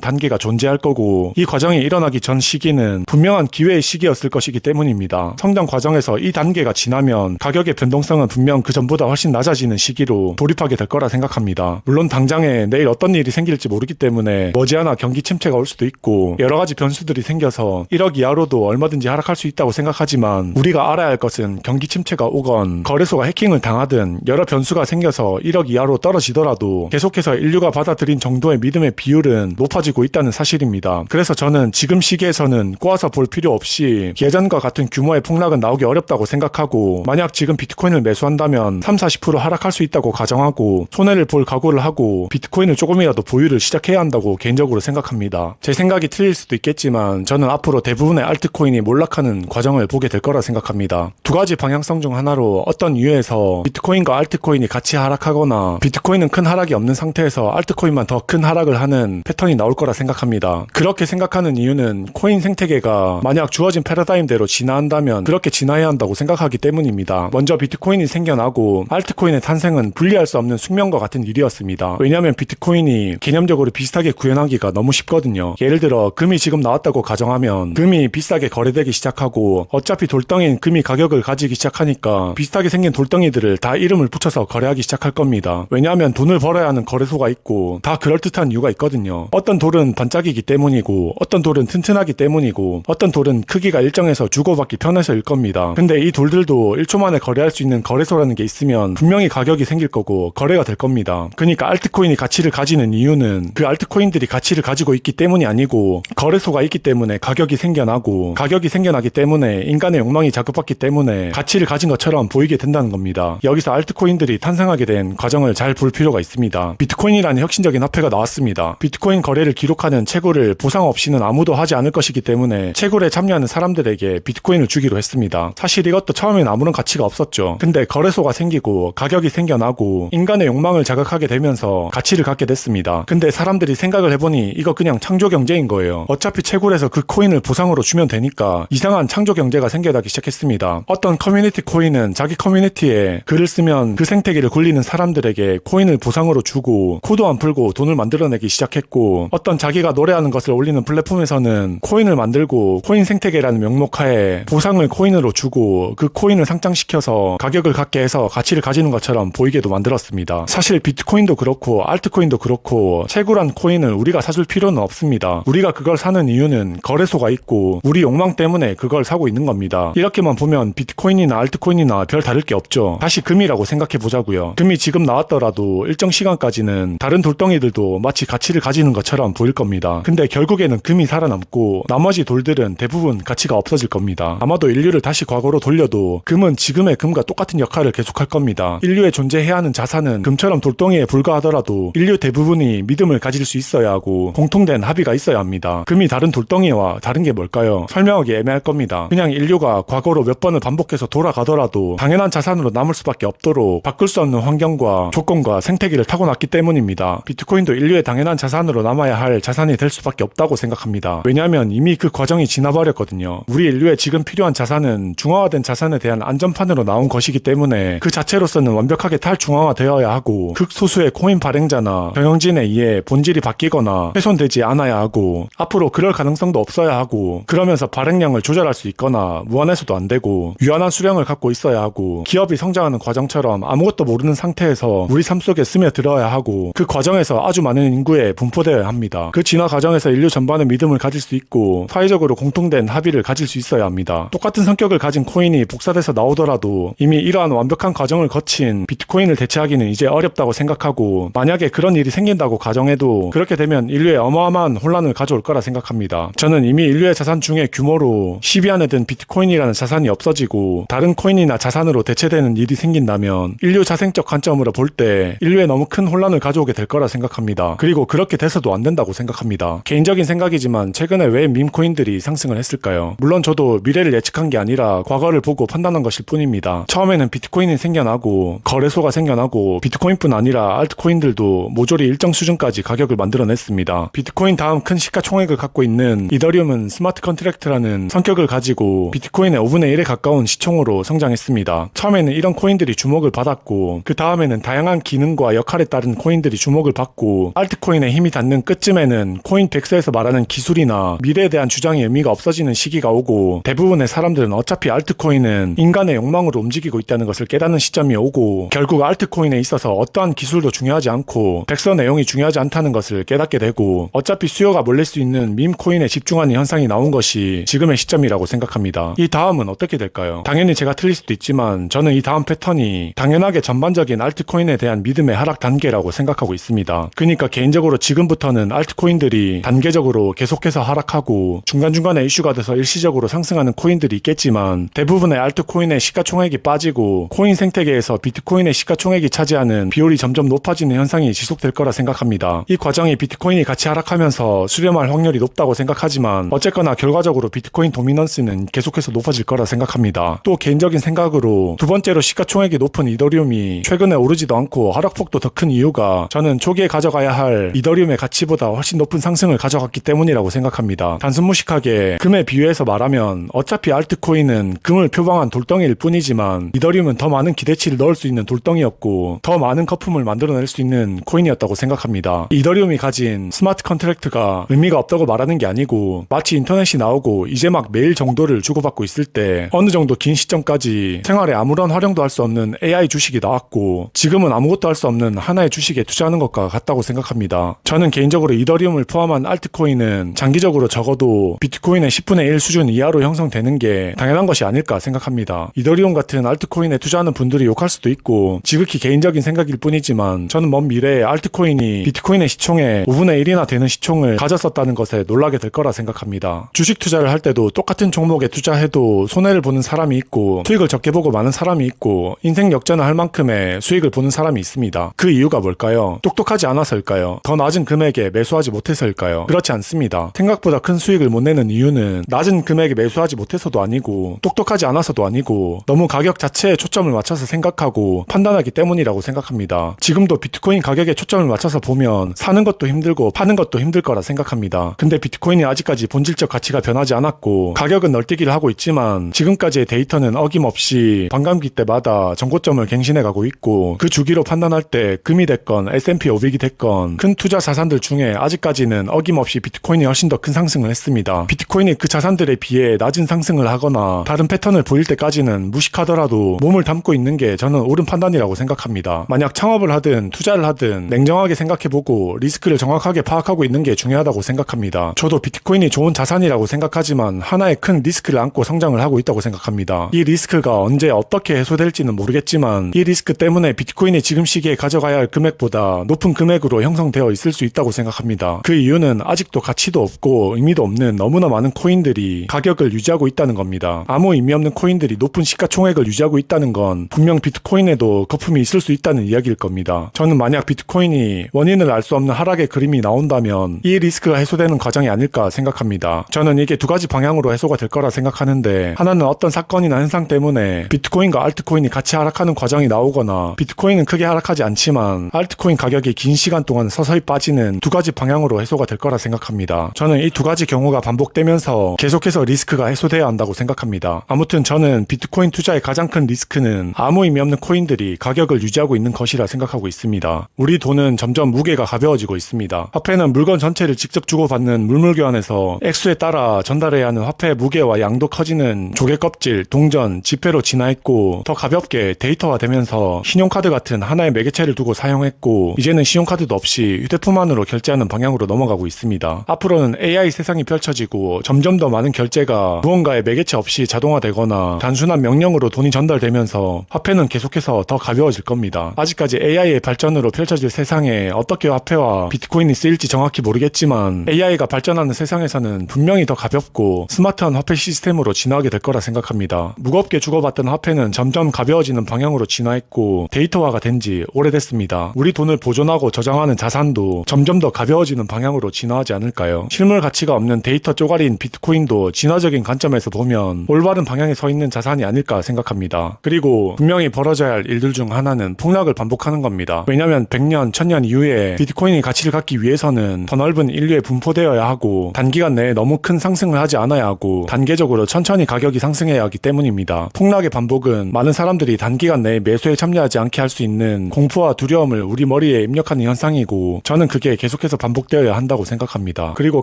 단계가 존재할 거고 이 과정이 일어나기 전 시기는 분명한 기회의 시기였을 것이기 때문입니다. 성장 과정에서 이 단계가 지나면 가격의 변동성은 분명 그 전보다 훨씬 낮아지는 시기로 돌입하게 될 거라 생각합니다. 물론 당장에 내일 어떤 일이 생길지 모르기 때문에 머지않아 경기 침체가 올 수도 있고 여러 가지 변수들이 생겨서 1억 이하로도 얼마든지 하락할 수 있다고 생각하지만 우리가 알아야 할 것은 경기 침체가 오건 거래소가 해킹을 당하든 여러 변수가 생겨서 1억 이하로 떨어지더라도 계속해서 인류가 받아들인 정도의 믿음의 비율은 높아지고 있다는 사실입니다. 그래서 저는 지금 시기에서는 꼬아서 볼 필요 없이 예전과 같은 규모의 폭락은 나오기 어렵다고 생각하고 만약 지금 비트코인을 매수한다면 30-40% 하락할 수 있다고 가정하고 손해를 볼 각오를 하고 비트코인을 조금이라도 보유를 시작해야 한다고 개인적으로 생각합니다. 제 생각이 틀릴 수도 있겠지만 저는 앞으로 대부분의 알트코인이 몰락하는 과정을 보게 될 거라 생각합니다. 두 가지 방향성 중 하나로 어떤 이유에서 비트코인과 알트코인이 같이 하락하거나 비트코인은 큰 하락이 없는 상태에서 알트코인만 더 큰 하락을 하는 패턴이 나올 거라 생각합니다. 그렇게 생각하는 이유는 코인 생태계가 만약 주어진 패러다임대로 진화한다면 그렇게 진화해야 한다고 생각하기 때문입니다. 먼저 비트코인이 생겨나고 알트코인의 탄생은 분리할 수 없는 숙명과 같은 일이었습니다. 왜냐하면 비트코인이 개념적으로 비슷하게 구현하기가 너무 쉽거든요. 예를 들어 금이 지금 나왔다고 가정하면 금이 비싸게 거래되기 시작하고 어차피 돌덩이인 금이 가격을 가지기 시작하니까 비슷하게 생긴 돌덩이들을 다 이름을 붙여서 거래하기 시작할 겁니다. 왜냐하면 돈을 벌어야 하는 거래소가 있고 다 그럴듯한 이유가 있거든요. 어떤 돌은 반짝이기 때문이고 어떤 돌은 튼튼하기 때문이고 어떤 돌은 크기가 일정해서 주고받기 편해서일 겁니다. 근데 이 돌들도 1초 만에 거래할 수 있는 거래소라는 게 있으면 분명히 가격이 생길 거고 거래가 될 겁니다. 그러니까 알트코인이 가치를 가지는 이유는 그 알트코인들이 가치를 가지고 있기 때문이 아니고 거래소가 있기 때문에 가격이 생겨나고 가격이 생겨나기 때문에 인간의 욕망이 자극받기 때문에 가치를 가진 것처럼 보이게 된다는 겁니다. 여기서 알트코인들이 탄생하게 된 과정을 잘 볼 필요가 있습니다. 비트코인이라는 혁신적인 화폐가 나왔습니다. 비트코인 거래를 기록하는 채굴을 보상 없이는 아무도 하지 않을 것이기 때문에 채굴에 참여하는 사람들에게 비트코인을 주기로 했습니다. 사실 이것도 처음엔 아무런 가치가 없었죠. 근데 거래소가 생기고 가격이 생겨나고 인간의 욕망을 자극하게 되면서 가치를 갖게 됐습니다. 근데 사람들이 생각을 해보니 이거 그냥 창조 경제인 거예요. 어차피 채굴해서 그 코인을 보상으로 주면 되니까 이상한 창조 경제가 생겨나기 시작했습니다. 어떤 커뮤니티 코인은 자기 커뮤니티에 글을 쓰면 그 생태계를 굴리는 사람들에게 코인을 보상으로 주고 코도 안 풀고 돈을 만들어내기 시작했고 어떤 자기가 노래하는 것을 올리는 플랫폼에서는 코인을 만들고 코인 생태계라는 명목하에 보상을 코인으로 주고 그 코인을 상장시켜서 가격을 갖게 해서 가치를 가지는 것처럼 보이게도 만들었습니다. 사실 비트코인도 그렇고 알트코인도 그렇고 채굴한 코인을 우리가 사줄 필요는 없습니다. 우리가 그걸 사는 이유는 거래소가 있고 우리 욕망 때문에 그걸 사고 있는 겁니다. 이렇게만 보면 비트코인이나 알트코인이나 별 다를 게 없죠. 다시 금이라고 생각해 보자고요. 금이 지금 나왔더라도 일정 시간까지는 다른 돌덩이들도 마치 가치를 가지는 것처럼 보일 겁니다. 근데 결국에는 금이 살아남고 나머지 돌들은 대부분 가치가 없어질 겁니다. 아마도 인류를 다시 과거로 돌려도 금은 지금의 금과 똑같은 역할을 계속할 겁니다. 인류에 존재해야 하는 자산은 금처럼 돌덩이에 불과하더라도 인류 대부분이 믿음을 가질 수 있어야 하고 공통된 합의가 있어야 합니다. 금이 다른 돌덩이와 다른 게 뭘까요? 설명하기 애매할 겁니다. 그냥 인류가 과거로 몇 번을 반복해서 돌아가더라도 당연한 자산으로 남을 수밖에 없도록 바꿀 수 없는 환경과 조건과 생태계를 타고났기 때문입니다. 비트코인도 인류의 당연한 자산으로 남아야 할 자산이 될 수밖에 없다고 생각합니다. 왜냐하면 이미 그 과정이 지나버렸거든요. 우리 인류에 지금 필요한 자산은 중앙화된 자산에 대한 안전판으로 나온 것이기 때문에 그 자체로서는 완벽하게 탈중앙화되어야 하고 극소수의 코인 발행자나 경영진에 의해 본질이 바뀌거나 훼손되지 않아야 하고 앞으로 그럴 가능성도 없어야 하고 그러면서 발행량을 조절할 수 있거나 무한해서도 안 되고 유한한 수량을 갖고 있어야 하고 기업이 성장하는 과정처럼 아무것도 모르는 상태에서 우리 삶 속에 스며들어야 하고 그 과정에서 아주 많은 인구에 분포되어야 합니다. 그 진화 과정에서 인류 전반의 믿음을 가질 수 있고 사회적으로 공통된 합의를 가질 수 있어야 합니다. 똑같은 성격을 가진 코인이 복사돼서 나오더라도 이미 이러한 완벽한 과정을 거친 비트코인을 대체하기는 이제 어렵다고 생각하고 만약에 그런 일이 생긴다고 가정해도 그렇게 되면 인류에 어마어마한 혼란을 가져올 거라 생각합니다. 저는 이미 인류의 자산 중의 규모로 10위 안에 든 비트코인이라는 자산이 없어지고 다른 코인이나 자산으로 대체되는 일이 생긴다면 인류 자생적 관점으로 볼 때 인류에 너무 큰 혼란을 가져오게 될 거라 생각합니다. 그리고 그렇게 돼서도 안 된다고 생각합니다. 개인적인 생각이지만 최근에 왜 밈코인들이 상승을 했을까요? 물론 저도 이것도 미래를 예측한 게 아니라 과거를 보고 판단한 것일 뿐입니다. 처음에는 비트코인이 생겨나고 거래소가 생겨나고 비트코인뿐 아니라 알트코인들도 모조리 일정 수준까지 가격을 만들어냈습니다. 비트코인 다음 큰 시가총액을 갖고 있는 이더리움은 스마트 컨트랙트라는 성격을 가지고 비트코인의 5분의 1에 가까운 시총으로 성장했습니다. 처음에는 이런 코인들이 주목을 받았고 그 다음에는 다양한 기능과 역할에 따른 코인들이 주목을 받고 알트코인의 힘이 닿는 끝쯤에는 코인 덱스에서 말하는 기술이나 미래에 대한 주장의 의미가 없어지는 시기가 오고 대부분의 사람들은 어차피 알트코인은 인간의 욕망으로 움직이고 있다는 것을 깨닫는 시점이 오고 결국 알트코인에 있어서 어떠한 기술도 중요하지 않고 덱서 내용이 중요하지 않다는 것을 깨닫게 되고 어차피 수요가 몰릴 수 있는 밈 코인에 집중하는 현상이 나온 것이 지금의 시점이라고 생각합니다. 이 다음은 어떻게 될까요? 당연히 제가 틀릴 수도 있지만 저는 이 다음 패턴이 당연하게 전반적인 알트코인에 대한 믿음의 하락 단계라고 생각하고 있습니다. 그러니까 개인적으로 지금부터는 알트코인들이 단계적으로 계속해서 하락하고 중간중간에 이슈가 돼서 일시적으로 상승하는 코인들이 있겠지만 대부분의 알트코인의 시가총액이 빠지고 코인 생태계에서 비트코인의 시가총액이 차지하는 비율이 점점 높아지는 현상이 지속될 거라 생각합니다. 이 과정이 비트코인이 같이 하락하면서 수렴할 확률이 높다고 생각하지만 어쨌거나 결과적으로 비트코인 도미넌스는 계속해서 높아질 거라 생각합니다. 또 개인적인 생각으로 두 번째로 시가총액이 높은 이더리움이 최근에 오르지도 않고 하락폭도 더 큰 이유가 저는 초기에 가져가야 할 이더리움의 가치보다 훨씬 높은 상승을 가져갔기 때문이라고 생각합니다. 단순 무식하게 금에 비유해서 말하면 어차피 알트코인은 금을 표방한 돌덩이일 뿐이지만 이더리움은 더 많은 기대치를 넣을 수 있는 돌덩이였고 더 많은 거품을 만들어낼 수 있는 코인이었다고 생각합니다. 이더리움이 가진 스마트 컨트랙트가 의미가 없다고 말하는 게 아니고 마치 인터넷이 나오고 이제 막 메일 정도를 주고받고 있을 때 어느 정도 긴 시점까지 생활에 아무런 활용도 할 수 없는 AI 주식이 나왔고 지금은 아무것도 할 수 없는 하나의 주식에 투자하는 것과 같다고 생각합니다. 저는 개인적으로 이더리움을 포함한 알트코인은 장기적으로 적어도 비트코인의 10분의 1 수준 이하로 형성되는 게 당연한 것이 아닐까 생각합니다. 이더리움 같은 알트코인에 투자하는 분들이 욕할 수도 있고 지극히 개인적인 생각일 뿐이지만 저는 먼 미래에 알트코인이 비트코인의 시총의 5분의 1이나 되는 시총을 가졌었다는 것에 놀라게 될 거라 생각합니다. 주식 투자를 할 때도 똑같은 종목에 투자해도 손해를 보는 사람이 있고 수익을 적게 보고 많은 사람이 있고 인생 역전을 할 만큼의 수익을 보는 사람이 있습니다. 그 이유가 뭘까요? 똑똑하지 않아서일까요? 더 낮은 금액에 매수하지 못해서일까요? 그렇지 않습니다. 생각보다 큰 수익을 못 내는 이유는 낮은 금액에 매수하지 못해서도 아니고 똑똑하지 않아서도 아니고 너무 가격 자체에 초점을 맞춰서 생각하고 판단하기 때문이라고 생각합니다. 지금도 비트코인 가격에 초점을 맞춰서 보면 사는 것도 힘들고 파는 것도 힘들 거라 생각합니다. 근데 비트코인이 아직까지 본질적 가치가 변하지 않았고 가격은 널뛰기를 하고 있지만 지금까지의 데이터는 어김없이 반감기 때마다 정고점을 갱신해가고 있고 그 주기로 판단할 때 금이 됐건 S&P 500이 됐건 큰 투자 자산들 중에 아직까지는 어김없이 비트코인이 훨씬 더 큰 상승을 했습니다. 비트코인이 그 자산들에 비해 낮은 상승을 하거나 다른 패턴을 보일 때까지는 무식하더라도 몸을 담고 있는 게 저는 옳은 판단이라고 생각합니다. 만약 창업을 하든 투자를 하든 냉정하게 생각해보고 리스크를 정확하게 파악하고 있는 게 중요하다고 생각합니다. 저도 비트코인이 좋은 자산이라고 생각하지만 하나의 큰 리스크를 안고 성장을 하고 있다고 생각합니다. 이 리스크가 언제 어떻게 해소될지는 모르겠지만 이 리스크 때문에 비트코인이 지금 시기에 가져가야 할 금액보다 높은 금액으로 형성되어 있을 수 있다고 생각합니다. 그 이유는 아직도 가치도 없고 의미도 없는 너무나 많은 코인들이 가격을 유지하고 있다는 겁니다. 아무 의미 없는 코인들이 높은 시가총액을 유지하고 있다는 건 분명 비트코인에도 거품이 있을 수 있다는 이야기일 겁니다. 저는 만약 비트코인이 원인을 알 수 없는 하락의 그림이 나온다면 이 리스크가 해소되는 과정이 아닐까 생각합니다. 저는 이게 두 가지 방향으로 해소가 될 거라 생각하는데 하나는 어떤 사건이나 현상 때문에 비트코인과 알트코인이 같이 하락하는 과정이 나오거나 비트코인은 크게 하락하지 않지만 알트코인 가격이 긴 시간 동안 서서히 빠지는 두 가지 방향으로 해소가 될 거라 생각합니다. 저는 이 두 가지 경우가 반복되면서 계속해서 리스크가 해소돼야 한다고 생각합니다. 아무튼 저는 비트코인 투자의 가장 큰 리스크는 아무 의미 없는 코인들이 가격을 유지하고 있는 것이라 생각하고 있습니다. 우리 돈은 점점 무게가 가벼워지고 있습니다. 화폐는 물건 전체를 직접 주고받는 물물교환에서 액수에 따라 전달해야 하는 화폐의 무게와 양도 커지는 조개껍질, 동전, 지폐로 진화했고 더 가볍게 데이터화되면서 신용카드 같은 하나의 매개체를 두고 사용했고 이제는 신용카드도 없이 휴대폰만으로 결제하는 방향으로 넘어가고 있습니다. 앞으로는 AI 세상이 펼쳐지고 점점 더 많은 결제가 무언가의 매개체 없이 자동화되거나 단순한 명령으로 돈이 전달되면서 화폐는 계속해서 더 가벼워질 겁니다. 아직까지 AI의 발전으로 펼쳐질 세상에 어떻게 화폐와 비트코인이 쓰일지 정확히 모르겠지만 AI가 발전하는 세상에서는 분명히 더 가볍고 스마트한 화폐 시스템으로 진화하게 될 거라 생각합니다. 무겁게 주고받던 화폐는 점점 가벼워지는 방향으로 진화했고 데이터화가 된 지 오래됐습니다. 우리 돈을 보존하고 저장하는 자산도 점점 더 가벼워지는 방향으로 진화하지 않을까요? 실물 가치가 없는 데이터 쪼가리인 비트코인도 진화적인 장기적인 관점에서 보면 올바른 방향에 서 있는 자산이 아닐까 생각합니다. 그리고 분명히 벌어져야 할 일들 중 하나는 폭락을 반복하는 겁니다. 왜냐면 100년, 1000년 이후에 비트코인이 가치를 갖기 위해서는 더 넓은 인류에 분포되어야 하고 단기간 내에 너무 큰 상승을 하지 않아야 하고 단계적으로 천천히 가격이 상승해야 하기 때문입니다. 폭락의 반복은 많은 사람들이 단기간 내에 매수에 참여하지 않게 할 수 있는 공포와 두려움을 우리 머리에 입력하는 현상이고 저는 그게 계속해서 반복되어야 한다고 생각합니다. 그리고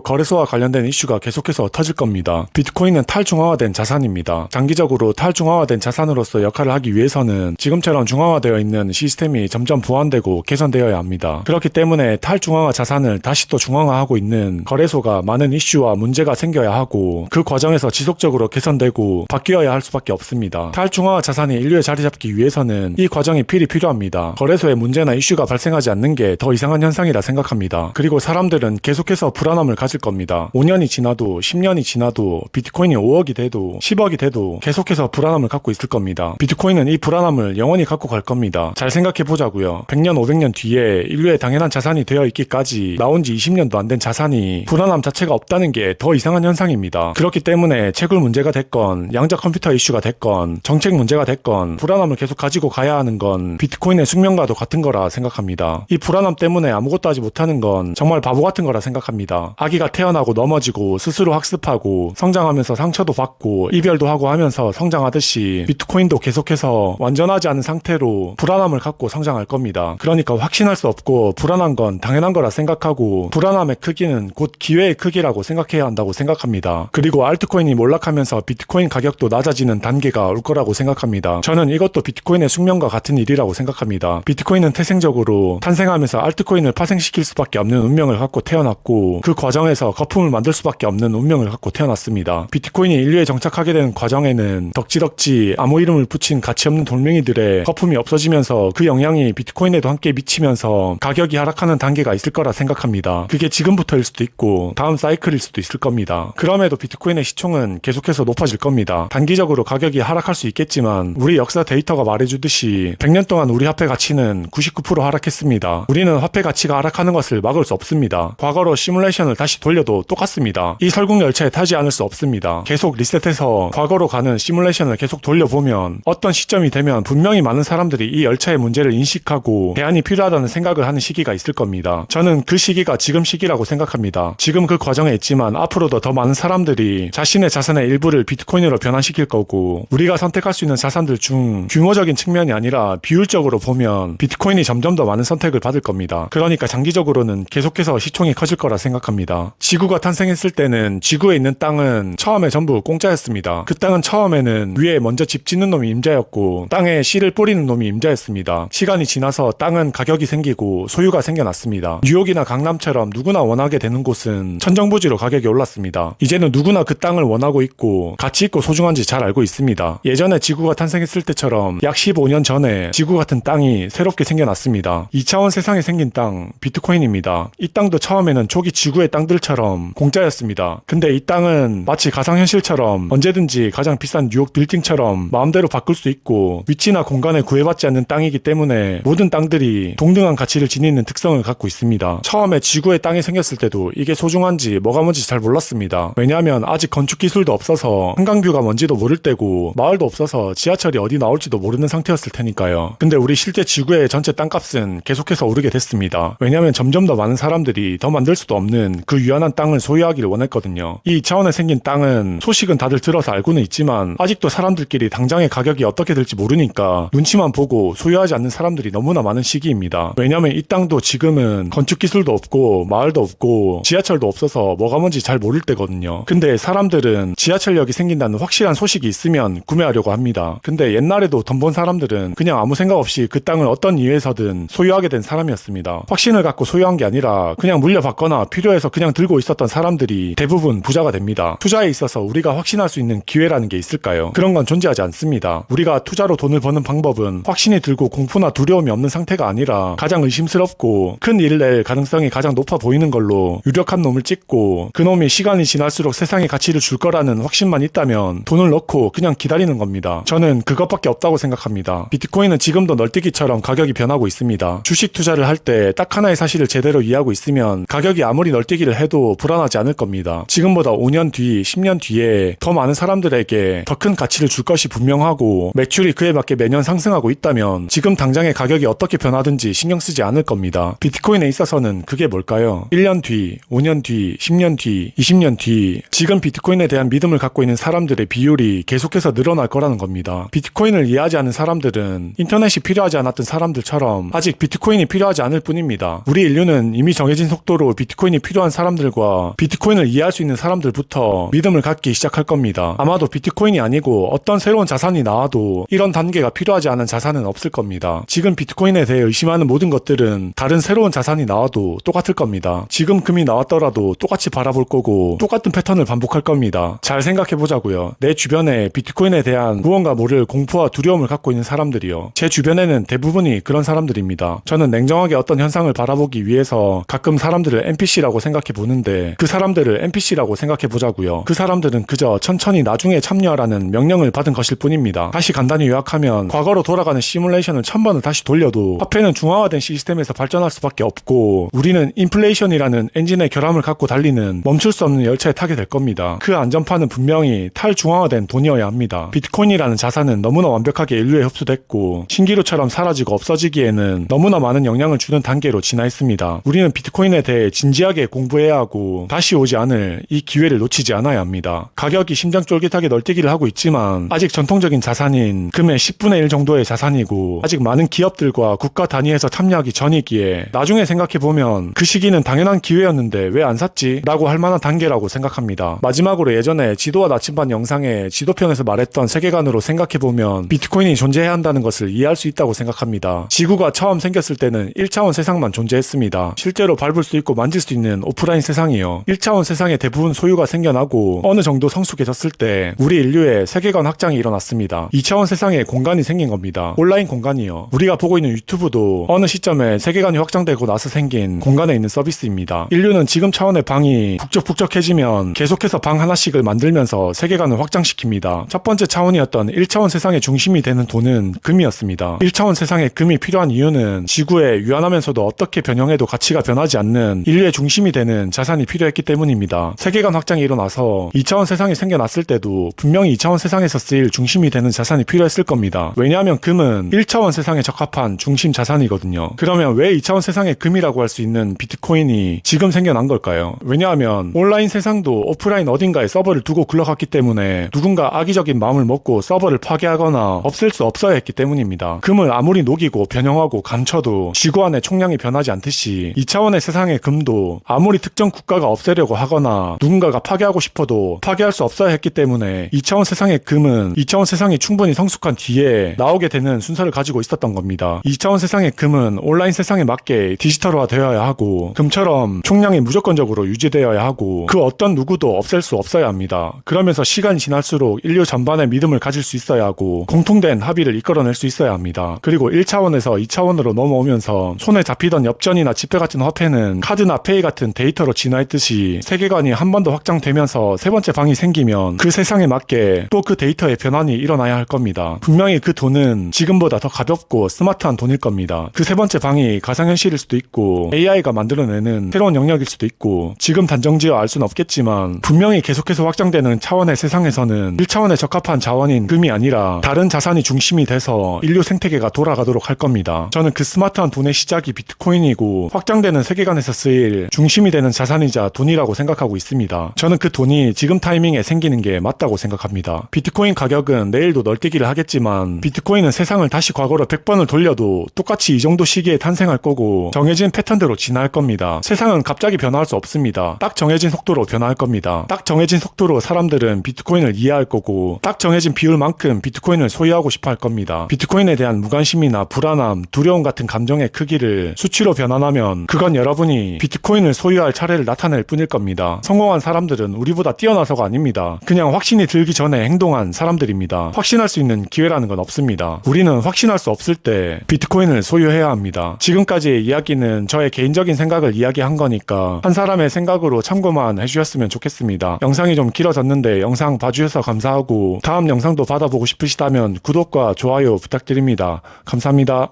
거래소와 관련된 이슈가 계속해서 터질 겁니다. 비트코인은 탈중앙화된 자산입니다. 장기적으로 탈중앙화된 자산으로서 역할을 하기 위해서는 지금처럼 중앙화되어 있는 시스템이 점점 보완되고 개선되어야 합니다. 그렇기 때문에 탈중앙화 자산을 다시 또 중앙화하고 있는 거래소가 많은 이슈와 문제가 생겨야 하고 그 과정에서 지속적으로 개선되고 바뀌어야 할 수밖에 없습니다. 탈중앙화 자산이 인류에 자리 잡기 위해서는 이 과정이 필요합니다. 거래소에 문제나 이슈가 발생하지 않는 게 더 이상한 현상이라 생각합니다. 그리고 사람들은 계속해서 불안함을 가질 겁니다. 5년이 지나도 10년이 지나도 비트코인이 5억이 돼도 10억이 돼도 계속해서 불안함을 갖고 있을 겁니다. 비트코인은 이 불안함을 영원히 갖고 갈 겁니다. 잘 생각해 보자고요. 100년 500년 뒤에 인류의 당연한 자산이 되어 있기까지 나온 지 20년도 안 된 자산이 불안함 자체가 없다는 게 더 이상한 현상입니다. 그렇기 때문에 채굴 문제가 됐건 양자 컴퓨터 이슈가 됐건 정책 문제가 됐건 불안함을 계속 가지고 가야 하는 건 비트코인의 숙명과도 같은 거라 생각합니다. 이 불안함 때문에 아무것도 하지 못하는 건 정말 바보 같은 거라 생각합니다. 아기가 태어나고 넘어지고 스스로 학습하고 성장하면서 상처도 받고 이별도 하고 하면서 성장하듯이 비트코인도 계속해서 완전하지 않은 상태로 불안함을 갖고 성장할 겁니다. 그러니까 확신할 수 없고 불안한 건 당연한 거라 생각하고 불안함의 크기는 곧 기회의 크기라고 생각해야 한다고 생각합니다. 그리고 알트코인이 몰락하면서 비트코인 가격도 낮아지는 단계가 올 거라고 생각합니다. 저는 이것도 비트코인의 숙명과 같은 일이라고 생각합니다. 비트코인은 태생적으로 탄생하면서 알트코인을 파생시킬 수밖에 없는 운명을 갖고 태어났고 그 과정에서 거품을 만들 수밖에 없는 운명을 갖고 태어났습니다. 비트코인이 인류에 정착하게 되는 과정에는 덕지덕지 아무 이름을 붙인 가치없는 돌멩이들의 거품이 없어지면서 그 영향이 비트코인에도 함께 미치면서 가격이 하락하는 단계가 있을 거라 생각합니다. 그게 지금부터일 수도 있고 다음 사이클일 수도 있을 겁니다. 그럼에도 비트코인의 시총은 계속해서 높아질 겁니다. 단기적으로 가격이 하락할 수 있겠지만 우리 역사 데이터가 말해주듯이 100년 동안 우리 화폐 가치는 99% 하락했습니다. 우리는 화폐 가치가 하락하는 것을 막을 수 없습니다. 과거로 시뮬레이션을 다시 돌려도 똑같습니다. 이 설국 열차에 타지 않을 수 없습니다. 계속 리셋해서 과거로 가는 시뮬레이션을 계속 돌려보면 어떤 시점이 되면 분명히 많은 사람들이 이 열차의 문제를 인식하고 대안이 필요하다는 생각을 하는 시기가 있을 겁니다. 저는 그 시기가 지금 시기라고 생각합니다. 지금 그 과정에 있지만 앞으로도 더 많은 사람들이 자신의 자산의 일부를 비트코인으로 변환시킬 거고 우리가 선택할 수 있는 자산들 중 규모적인 측면이 아니라 비율적으로 보면 비트코인이 점점 더 많은 선택을 받을 겁니다. 그러니까 장기적으로는 계속해서 시총이 커질 거라 생각합니다. 지구가 탄생했을 때는 지구에 있는 땅은 처음에 전부 공짜였습니다. 그 땅은 처음에는 위에 먼저 집 짓는 놈이 임자였고 땅에 씨를 뿌리는 놈이 임자였습니다. 시간이 지나서 땅은 가격이 생기고 소유가 생겨났습니다. 뉴욕이나 강남처럼 누구나 원하게 되는 곳은 천정부지로 가격이 올랐습니다. 이제는 누구나 그 땅을 원하고 있고 가치 있고 소중한지 잘 알고 있습니다. 예전에 지구가 탄생했을 때처럼 약 15년 전에 지구 같은 땅이 새롭게 생겨났습니다. 2차원 세상에 생긴 땅, 비트코인입니다. 이 땅도 처음에는 초기 지구의 땅들처럼 공짜였습니다. 근데 이 땅은 마치 가상현실처럼 언제든지 가장 비싼 뉴욕 빌딩처럼 마음대로 바꿀 수 있고 위치나 공간에 구애받지 않는 땅이기 때문에 모든 땅들이 동등한 가치를 지니는 특성을 갖고 있습니다. 처음에 지구의 땅이 생겼을 때도 이게 소중한지 뭐가 뭔지 잘 몰랐습니다. 왜냐하면 아직 건축 기술도 없어서 한강뷰가 뭔지도 모를 때고 마을도 없어서 지하철이 어디 나올지도 모르는 상태였을 테니까요. 근데 우리 실제 지구의 전체 땅값은 계속해서 오르게 됐습니다. 왜냐하면 점점 더 많은 사람들이 더 만들 수도 없는 그 유한한 땅을 소유하기를 원했거든요. 이 2차원에 생긴 땅은 소식은 다들 들어서 알고는 있지만 아직도 사람들끼리 당장의 가격이 어떻게 될지 모르니까 눈치만 보고 소유하지 않는 사람들이 너무나 많은 시기입니다. 왜냐하면 이 땅도 지금은 건축 기술도 없고 마을도 없고 지하철도 없어서 뭐가 뭔지 잘 모를 때거든요. 근데 사람들은 지하철역이 생긴다는 확실한 소식이 있으면 구매하려고 합니다. 근데 옛날에도 돈 번 사람들은 그냥 아무 생각 없이 그 땅을 어떤 이유에서든 소유하게 된 사람이었습니다. 확신을 갖고 소유한 게 아니라 그냥 물려받거나 필요해서 그냥 들고 있었던 사람들이 대부분 부자가 됩니다. 투자에 있어서 우리가 확신할 수 있는 기회라는 게 있을까요? 그런 건 존재하지 않습니다. 우리가 투자로 돈을 버는 방법은 확신이 들고 공포나 두려움이 없는 상태가 아니라 가장 의심스럽고 큰 일을 낼 가능성이 가장 높아 보이는 걸로 유력한 놈을 찍고 그 놈이 시간이 지날수록 세상에 가치를 줄 거라는 확신만 있다면 돈을 넣고 그냥 기다리는 겁니다. 저는 그것밖에 없다고 생각합니다. 비트코인은 지금도 널뛰기처럼 가격이 변하고 있습니다. 주식 투자를 할 때 딱 하나의 사실을 제대로 이해하고 있으면 가격이 아무리 널뛰기를 해도 불안하지 않을 겁니다. 지금보다 5년 뒤, 10년 10년 뒤에 더 많은 사람들에게 더 큰 가치를 줄 것이 분명하고 매출이 그에 맞게 매년 상승하고 있다면 지금 당장의 가격이 어떻게 변하든지 신경 쓰지 않을 겁니다. 비트코인에 있어서는 그게 뭘까요? 1년 뒤, 5년 뒤, 10년 뒤, 20년 뒤 지금 비트코인에 대한 믿음을 갖고 있는 사람들의 비율이 계속해서 늘어날 거라는 겁니다. 비트코인을 이해하지 않은 사람들은 인터넷이 필요하지 않았던 사람들처럼 아직 비트코인이 필요하지 않을 뿐입니다. 우리 인류는 이미 정해진 속도로 비트코인이 필요한 사람들과 비트코인을 이해할 수 있는 사람들부터 믿음을 갖기 시작할 겁니다. 아마도 비트코인이 아니고 어떤 새로운 자산이 나와도 이런 단계가 필요하지 않은 자산은 없을 겁니다. 지금 비트코인에 대해 의심하는 모든 것들은 다른 새로운 자산이 나와도 똑같을 겁니다. 지금 금이 나왔더라도 똑같이 바라볼 거고 똑같은 패턴을 반복할 겁니다. 잘 생각해보자고요. 내 주변에 비트코인에 대한 무언가 모를 공포와 두려움을 갖고 있는 사람들이요. 제 주변에는 대부분이 그런 사람들입니다. 저는 냉정하게 어떤 현상을 바라보기 위해서 가끔 사람들을 NPC라고 생각해보는데 그 사람들을 NPC라고 생각해보자고요. 그 사람들은 그저 천천히 나중에 참여하라는 명령을 받은 것일 뿐입니다. 다시 간단히 요약하면 과거로 돌아가는 시뮬레이션을 1000번을 다시 돌려도 화폐는 중앙화된 시스템에서 발전할 수밖에 없고 우리는 인플레이션이라는 엔진의 결함을 갖고 달리는 멈출 수 없는 열차에 타게 될 겁니다. 그 안전판은 분명히 탈중앙화된 돈이어야 합니다. 비트코인이라는 자산은 너무나 완벽하게 인류에 흡수됐고 신기루처럼 사라지고 없어지기에는 너무나 많은 영향을 주는 단계로 진화했습니다. 우리는 비트코인에 대해 진지하게 공부해야 하고 다시 오지 않을 이 기회를 놓치지 않아야 합니다. 가격이 심장 쫄깃하게 널뛰기를 하고 있지만 아직 전통적인 자산인 금의 10분의 1 정도의 자산이고 아직 많은 기업들과 국가 단위에서 참여하기 전이기에 나중에 생각해보면 그 시기는 당연한 기회였는데 왜 안 샀지? 라고 할 만한 단계라고 생각합니다. 마지막으로 예전에 지도와 나침반 영상의 지도편에서 말했던 세계관으로 생각해보면 비트코인이 존재해야 한다는 것을 이해할 수 있다고 생각합니다. 지구가 처음 생겼을 때는 1차원 세상만 존재했습니다. 실제로 밟을 수 있고 만질 수 있는 오프라인 세상이요. 1차원 세상의 대부분 소유가 생겨나고 어느 정도 성숙해졌을 때 우리 인류의 세계관 확장이 일어났습니다. 2차원 세상에 공간이 생긴 겁니다. 온라인 공간이요. 우리가 보고 있는 유튜브도 어느 시점에 세계관이 확장되고 나서 생긴 공간에 있는 서비스입니다. 인류는 지금 차원의 방이 북적북적해지면 계속해서 방 하나씩을 만들면서 세계관을 확장시킵니다. 첫 번째 차원이었던 1차원 세상의 중심이 되는 돈은 금이었습니다. 1차원 세상에 금이 필요한 이유는 지구에 유한하면서도 어떻게 변형해도 가치가 변하지 않는 인류의 중심이 되는 자산이 필요했기 때문입니다. 세계관 확장이 일어나서 2차원 세상이 생겨났을 때도 분명히 2차원 세상에서 쓰일 중심이 되는 자산이 필요했을 겁니다. 왜냐하면 금은 1차원 세상에 적합한 중심 자산이거든요. 그러면 왜 2차원 세상의 금이라고 할 수 있는 비트코인이 지금 생겨난 걸까요? 왜냐하면 온라인 세상도 오프라인 어딘가에 서버를 두고 굴러갔기 때문에 누군가 악의적인 마음을 먹고 서버를 파괴하거나 없앨 수 없어야 했기 때문입니다. 금을 아무리 녹이고 변형하고 감춰도 지구 안의 총량이 변하지 않듯이 2차원의 세상의 금도 아무리 특정 국가가 없애려고 하거나 누군가가 파괴하고 싶어도 파괴할 수 없어야 했기 때문에 2차원 세상의 금은 2차원 세상이 충분히 성숙한 뒤에 나오게 되는 순서를 가지고 있었던 겁니다. 2차원 세상의 금은 온라인 세상에 맞게 디지털화 되어야 하고 금처럼 총량이 무조건적으로 유지되어야 하고 그 어떤 누구도 없앨 수 없어야 합니다. 그러면서 시간이 지날수록 인류 전반의 믿음을 가질 수 있어야 하고 공통된 합의를 이끌어낼 수 있어야 합니다. 그리고 1차원에서 2차원으로 넘어오면서 손에 잡히던 엽전이나 지폐 같은 화폐는 카드나 페이 같은 데이터로 진화했듯이 세계관이 한 번 더 확장되면서 세 번째 방이 생기면 그 세상에 맞게 또 그 데이터의 변환이 일어나야 할 겁니다. 분명히 그 돈은 지금보다 더 가볍고 스마트한 돈일 겁니다. 그 세 번째 방이 가상현실일 수도 있고 AI가 만들어내는 새로운 영역일 수도 있고 지금 단정지어 알 수는 없겠지만 분명히 계속해서 확장되는 차원의 세상에서는 1차원에 적합한 자원인 금이 아니라 다른 자산이 중심이 돼서 인류 생태계가 돌아가도록 할 겁니다. 저는 그 스마트한 돈의 시작이 비트코인이고 확장되는 세계관에서 쓰일 중심이 되는 자산이자 돈이라고 생각하고 있습니다. 저는 그 돈이 지금 타이밍에 생기는 게 맞다고 생각합니다. 비트코인 가격은 내일도 널뛰기를 하겠지만 비트코인은 세상을 다시 과거로 100번을 돌려도 똑같이 이 정도 시기에 탄생할 거고 정해진 패턴대로 진화할 겁니다. 세상은 갑자기 변화할 수 없습니다. 딱 정해진 속도로 변화할 겁니다. 딱 정해진 속도로 사람들은 비트코인을 이해할 거고 딱 정해진 비율만큼 비트코인을 소유하고 싶어 할 겁니다. 비트코인에 대한 무관심이나 불안함, 두려움 같은 감정의 크기를 수치로 변환하면 그건 여러분이 비트코인을 소유할 차례를 나타낼 뿐일 겁니다. 성공한 사람들은 우리보다 뛰어나서가 아닙니다. 그냥 확신이 들기 전에 행동한 사람들입니다. 확신할 수 있는 기회라는 건 없습니다. 우리는 확신할 수 없을 때 비트코인을 소유해야 합니다. 지금까지의 이야기는 저의 개인적인 생각을 이야기한 거니까 한 사람의 생각으로 참고만 해주셨으면 좋겠습니다. 영상이 좀 길어졌는데 영상 봐주셔서 감사하고 다음 영상도 받아보고 싶으시다면 구독과 좋아요 부탁드립니다. 감사합니다.